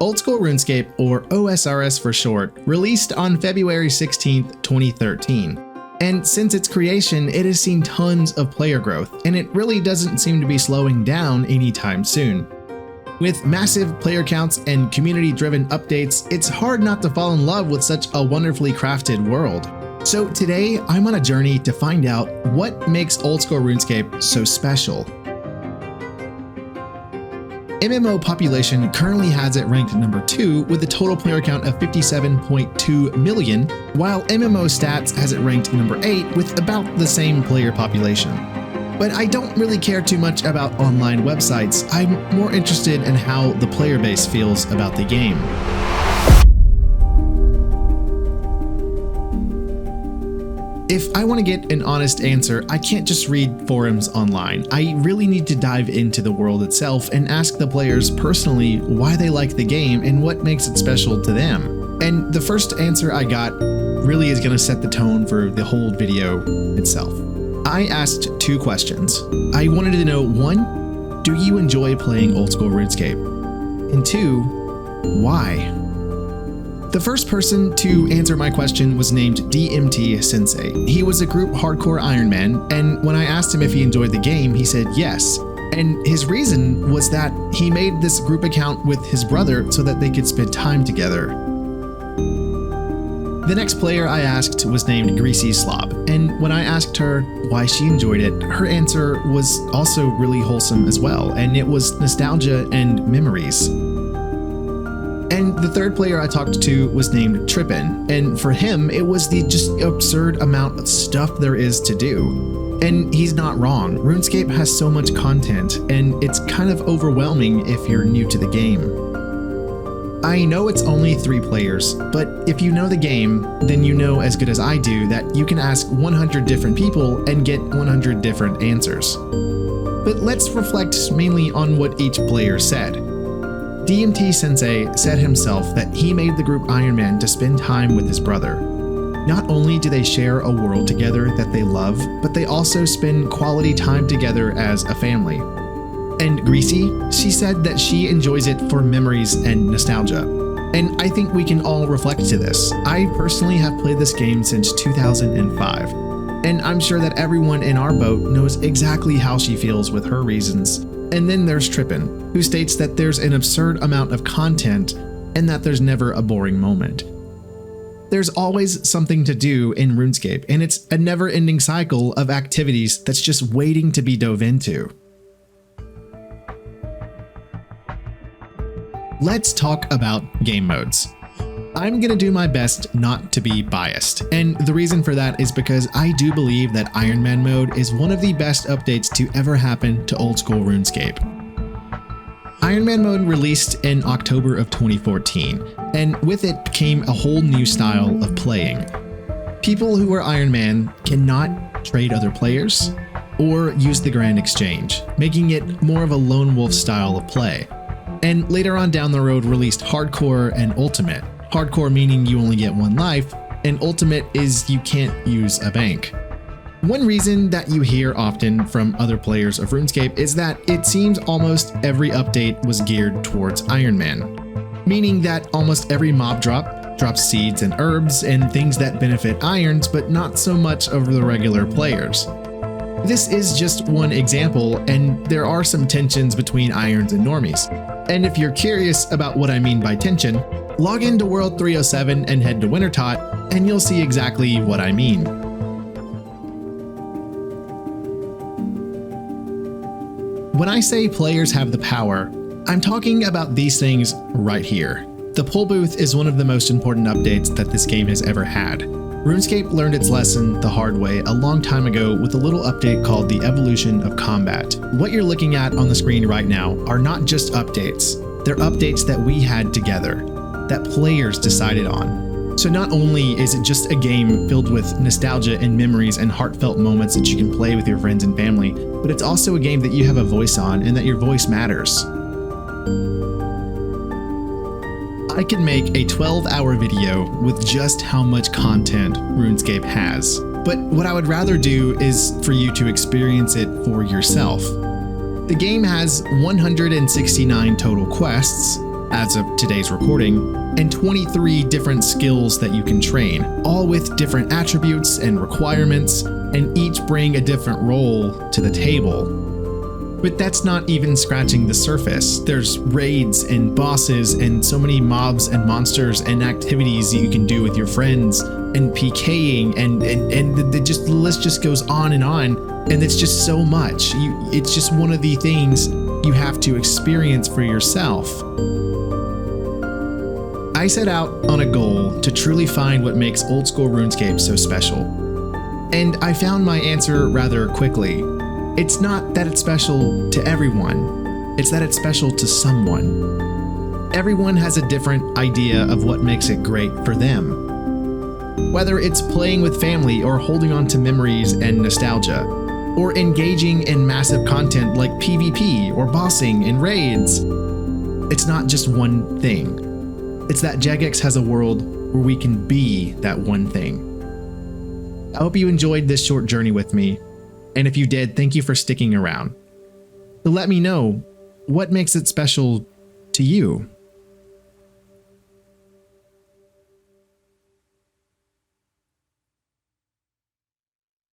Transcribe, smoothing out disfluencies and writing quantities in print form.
Old School RuneScape, or OSRS for short, released on February 16, 2013. And since its creation, it has seen tons of player growth, and it really doesn't seem to be slowing down anytime soon. With massive player counts and community-driven updates, it's hard not to fall in love with such a wonderfully crafted world. So today, I'm on a journey to find out what makes Old School RuneScape so special. MMO population currently has it ranked number 2 with a total player count of 57.2 million, while MMO Stats has it ranked number 8 with about the same player population. But I don't really care too much about online websites. I'm more interested in how the player base feels about the game. If I want to get an honest answer, I can't just read forums online. I really need to dive into the world itself and ask the players personally why they like the game and what makes it special to them. And the first answer I got really is going to set the tone for the whole video itself. I asked 2 questions. I wanted to know, 1, do you enjoy playing Old School RuneScape? And 2, why? The first person to answer my question was named DMT Sensei. He was a group hardcore Ironman, and when I asked him if he enjoyed the game, he said yes. And his reason was that he made this group account with his brother so that they could spend time together. The next player I asked was named Greasy Slob, and when I asked her why she enjoyed it, her answer was also really wholesome as well, and it was nostalgia and memories. And the third player I talked to was named Trippin', and for him, it was the just absurd amount of stuff there is to do. And he's not wrong. RuneScape has so much content, and it's kind of overwhelming if you're new to the game. I know it's only 3 players, but if you know the game, then you know as good as I do that you can ask 100 different people and get 100 different answers. But let's reflect mainly on what each player said. DMT Sensei said himself that he made the group Ironman to spend time with his brother. Not only do they share a world together that they love, but they also spend quality time together as a family. And Greasy, she said that she enjoys it for memories and nostalgia. And I think we can all reflect to this. I personally have played this game since 2005, and I'm sure that everyone in our boat knows exactly how she feels with her reasons. And then there's Trippin', who states that there's an absurd amount of content and that there's never a boring moment. There's always something to do in RuneScape, and it's a never-ending cycle of activities that's just waiting to be dove into. Let's talk about game modes. I'm gonna do my best not to be biased, and the reason for that is because I do believe that Ironman mode is one of the best updates to ever happen to Old School RuneScape. Ironman mode released in October of 2014, and with it came a whole new style of playing. People who are Ironman cannot trade other players or use the Grand Exchange, making it more of a lone wolf style of play. And later on down the road released Hardcore and Ultimate. Hardcore meaning you only get 1 life, and Ultimate is you can't use a bank. One reason that you hear often from other players of RuneScape is that it seems almost every update was geared towards Ironman, meaning that almost every mob drops seeds and herbs and things that benefit irons, but not so much over the regular players. This is just one example, and there are some tensions between irons and normies. And if you're curious about what I mean by tension, log into World 307 and head to Wintertot, and you'll see exactly what I mean. When I say players have the power, I'm talking about these things right here. The pull booth is one of the most important updates that this game has ever had. RuneScape learned its lesson the hard way a long time ago with a little update called the Evolution of Combat. What you're looking at on the screen right now are not just updates, they're updates that we had together, that players decided on. So not only is it just a game filled with nostalgia and memories and heartfelt moments that you can play with your friends and family, but it's also a game that you have a voice on and that your voice matters. I could make a 12-hour video with just how much content RuneScape has, but what I would rather do is for you to experience it for yourself. The game has 169 total quests, as of today's recording, and 23 different skills that you can train, all with different attributes and requirements, and each bring a different role to the table. But that's not even scratching the surface. There's raids and bosses and so many mobs and monsters and activities that you can do with your friends and PKing and the list just goes on, and it's just so much. It's just one of the things you have to experience for yourself. I set out on a goal to truly find what makes Old School RuneScape so special. And I found my answer rather quickly. It's not that it's special to everyone, it's that it's special to someone. Everyone has a different idea of what makes it great for them. Whether it's playing with family or holding on to memories and nostalgia, or engaging in massive content like PvP or bossing and raids, it's not just one thing. It's that Jagex has a world where we can be that one thing. I hope you enjoyed this short journey with me. And if you did, thank you for sticking around. So let me know what makes it special to you.